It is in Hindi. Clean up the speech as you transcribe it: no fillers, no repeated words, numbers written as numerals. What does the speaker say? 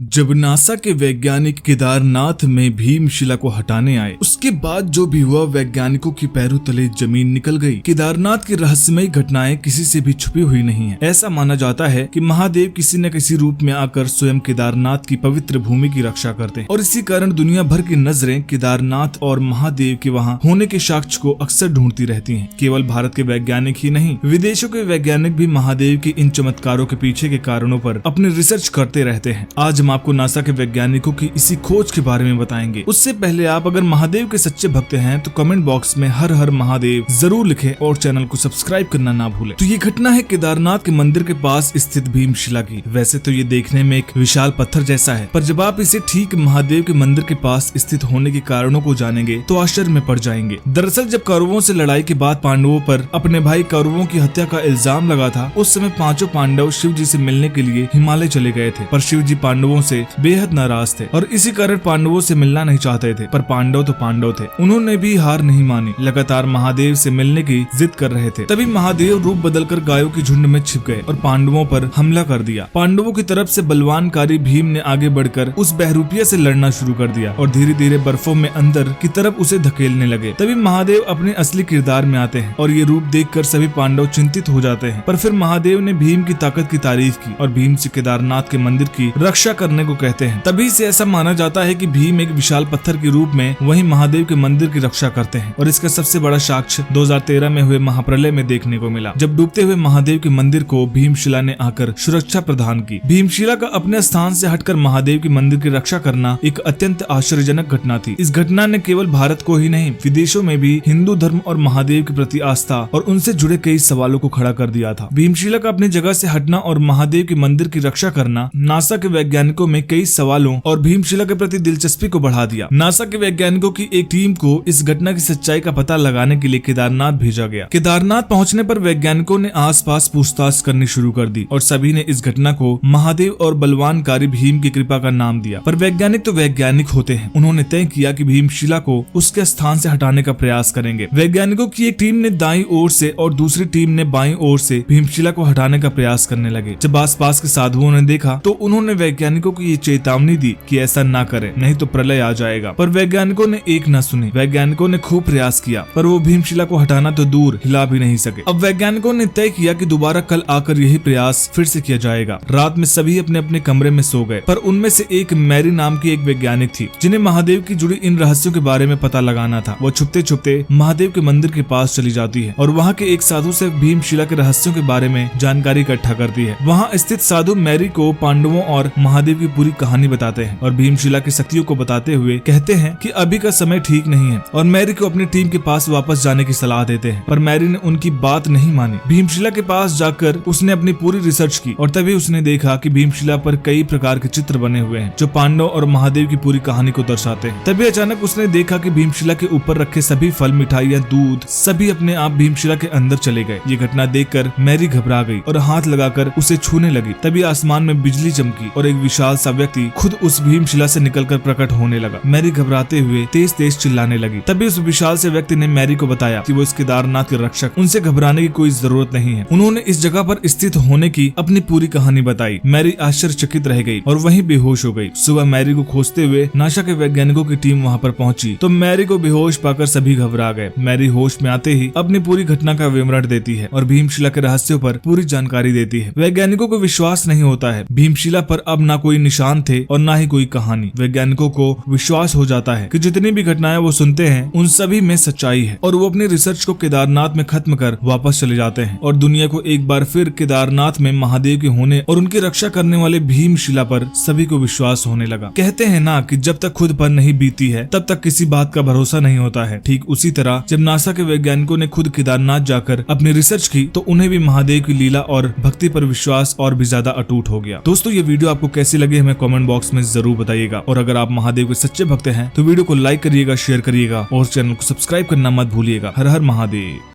जब नासा के वैज्ञानिक केदारनाथ में भीमशिला को हटाने आए, उसके बाद जो भी हुआ, वैज्ञानिकों की पैरों तले जमीन निकल गई। केदारनाथ की रहस्यमयी घटनाएं किसी से भी छुपी हुई नहीं है। ऐसा माना जाता है कि महादेव किसी न किसी रूप में आकर स्वयं केदारनाथ की पवित्र भूमि की रक्षा करते हैं और इसी कारण दुनिया भर की नजरें केदारनाथ और महादेव के वहाँ होने के साक्ष्य को अक्सर ढूंढती रहती है। केवल भारत के वैज्ञानिक ही नहीं, विदेशों के वैज्ञानिक भी महादेव के इन चमत्कारों के पीछे के कारणों पर अपनी रिसर्च करते रहते हैं। आज हम आपको नासा के वैज्ञानिकों की इसी खोज के बारे में बताएंगे। उससे पहले आप अगर महादेव के सच्चे भक्त हैं तो कमेंट बॉक्स में हर हर महादेव जरूर लिखें और चैनल को सब्सक्राइब करना ना भूलें। तो ये घटना है केदारनाथ के मंदिर के पास स्थित भीमशिला की। वैसे तो ये देखने में एक विशाल पत्थर जैसा है, पर जब आप इसे ठीक महादेव के मंदिर के पास स्थित होने के कारणों को जानेंगे तो आश्चर्य में पड़ जाएंगे। दरअसल जब कौरवों से लड़ाई के बाद पांडवों पर अपने भाई कौरवों की हत्या का इल्जाम लगा था, उस समय पांचों पांडव शिव जी से मिलने के लिए हिमालय चले गए थे। पर शिव जी पांडवों से बेहद नाराज थे और इसी कारण पांडवों से मिलना नहीं चाहते थे। पर पांडव तो पांडव थे, उन्होंने भी हार नहीं मानी, लगातार महादेव से मिलने की जिद कर रहे थे। तभी महादेव रूप बदलकर गायों की झुंड में छिप गए और पांडवों पर हमला कर दिया। पांडवों की तरफ से बलवानकारी भीम ने आगे बढ़कर उस बहरूपिया से लड़ना शुरू कर दिया और धीरे धीरे बर्फों में अंदर की तरफ उसे धकेलने लगे। तभी महादेव अपने असली किरदार में आते हैं और ये रूप देखकर सभी पांडव चिंतित हो जाते हैं। पर फिर महादेव ने भीम की ताकत की तारीफ की और भीम से केदारनाथ के मंदिर की रक्षा करने को कहते हैं। तभी से ऐसा माना जाता है कि भीम एक विशाल पत्थर के रूप में वहीं महादेव के मंदिर की रक्षा करते हैं और इसका सबसे बड़ा साक्ष्य 2013 में हुए महाप्रलय में देखने को मिला, जब डूबते हुए महादेव के मंदिर को भीमशिला ने आकर सुरक्षा प्रदान की। भीमशिला का अपने स्थान से हटकर महादेव के मंदिर की रक्षा करना एक अत्यंत आश्चर्यजनक घटना थी। इस घटना ने केवल भारत को ही नहीं, विदेशों में भी हिंदू धर्म और महादेव के प्रति आस्था और उनसे जुड़े कई सवालों को खड़ा कर दिया था। भीमशिला का अपनी जगह से हटना और महादेव के मंदिर की रक्षा करना नासा के वैज्ञानिकों में कई सवालों और भीमशिला के प्रति दिलचस्पी को बढ़ा दिया। नासा के वैज्ञानिकों की एक टीम को इस घटना की सच्चाई का पता लगाने के लिए केदारनाथ भेजा गया। केदारनाथ पहुंचने पर वैज्ञानिकों ने आसपास पूछताछ करनी शुरू कर दी और सभी ने इस घटना को महादेव और बलवानकारी भीम की कृपा का नाम दिया। पर वैज्ञानिक तो वैज्ञानिक होते हैं, उन्होंने तय किया कि भीमशिला को उसके स्थान से हटाने का प्रयास करेंगे। वैज्ञानिकों की एक टीम ने दाईं ओर से और दूसरी टीम ने बाईं ओर से भीमशिला को हटाने का प्रयास करने लगे। जब आसपास के साधुओं ने देखा तो उन्होंने वैज्ञानिकों को ये चेतावनी दी कि ऐसा ना करें, नहीं तो प्रलय आ जाएगा। पर वैज्ञानिकों ने एक न सुनी। वैज्ञानिकों ने खूब प्रयास किया पर वो भीमशिला को हटाना तो दूर, हिला भी नहीं सके। अब वैज्ञानिकों ने तय किया कि दोबारा कल आकर यही प्रयास फिर से किया जाएगा। रात में सभी अपने अपने कमरे में सो गए, पर उनमें से एक मैरी नाम की एक वैज्ञानिक थी जिन्हें महादेव की जुड़ी इन रहस्यों के बारे में पता लगाना था। वो छुपते छुपते महादेव के मंदिर के पास चली जाती है और वहाँ के एक साधु से भीमशिला के रहस्यों के बारे में जानकारी इकट्ठा करती है। वहाँ स्थित साधु मैरी को पांडवों और महादेव की पूरी कहानी बताते हैं और भीमशिला की शक्तियों को बताते हुए कहते हैं कि अभी का समय ठीक नहीं है और मैरी को अपनी टीम के पास वापस जाने की सलाह देते हैं। पर मैरी ने उनकी बात नहीं मानी। भीमशिला के पास जाकर उसने अपनी पूरी रिसर्च की और तभी उसने देखा कि भीमशिला पर कई प्रकार के चित्र बने हुए हैं जो पांडव और महादेव की पूरी कहानी को दर्शाते हैं। तभी अचानक उसने देखा कि भीमशिला के ऊपर रखे सभी फल, मिठाइयाँ, दूध सभी अपने आप भीमशिला के अंदर चले गए। ये घटना देखकर मैरी घबरा गई और हाथ लगाकर उसे छूने लगी। तभी आसमान में बिजली चमकी और एक विशाल सा व्यक्ति खुद उस भीमशिला से निकलकर प्रकट होने लगा। मैरी घबराते हुए तेज तेज चिल्लाने लगी। तभी उस विशाल से व्यक्ति ने मैरी को बताया कि वो इस केदारनाथ के रक्षक, उनसे घबराने की कोई जरूरत नहीं है। उन्होंने इस जगह पर स्थित होने की अपनी पूरी कहानी बताई। मैरी आश्चर्यचकित रह गई और वहीं बेहोश हो गई। सुबह मैरी को खोजते हुए नासा के वैज्ञानिकों की टीम वहाँ पर पहुंची तो मैरी को बेहोश पाकर सभी घबरा गए। मैरी होश में आते ही अपनी पूरी घटना का विवरण देती है और भीमशिला के रहस्यों पर पूरी जानकारी देती है। वैज्ञानिकों को विश्वास नहीं होता है। भीमशिला पर अब ना कोई निशान थे और ना ही कोई कहानी। वैज्ञानिकों को विश्वास हो जाता है कि जितनी भी घटनाएं वो सुनते हैं उन सभी में सच्चाई है और वो अपनी रिसर्च को केदारनाथ में खत्म कर वापस चले जाते हैं और दुनिया को एक बार फिर केदारनाथ में महादेव के होने और उनकी रक्षा करने वाले भीमशिला पर सभी को विश्वास होने लगा। कहते हैं ना कि जब तक खुद पर नहीं बीती है तब तक किसी बात का भरोसा नहीं होता है। ठीक उसी तरह जब नासा के वैज्ञानिकों ने खुद केदारनाथ जाकर अपनी रिसर्च की तो उन्हें भी महादेव की लीला और भक्ति पर विश्वास और भी ज्यादा अटूट हो गया। दोस्तों, ये वीडियो आपको कैसी लगी हमें कमेंट बॉक्स में जरूर बताइएगा और अगर आप महादेव के सच्चे भक्त हैं तो वीडियो को लाइक करिएगा, शेयर करिएगा और चैनल को सब्सक्राइब करना मत भूलिएगा। हर हर महादेव।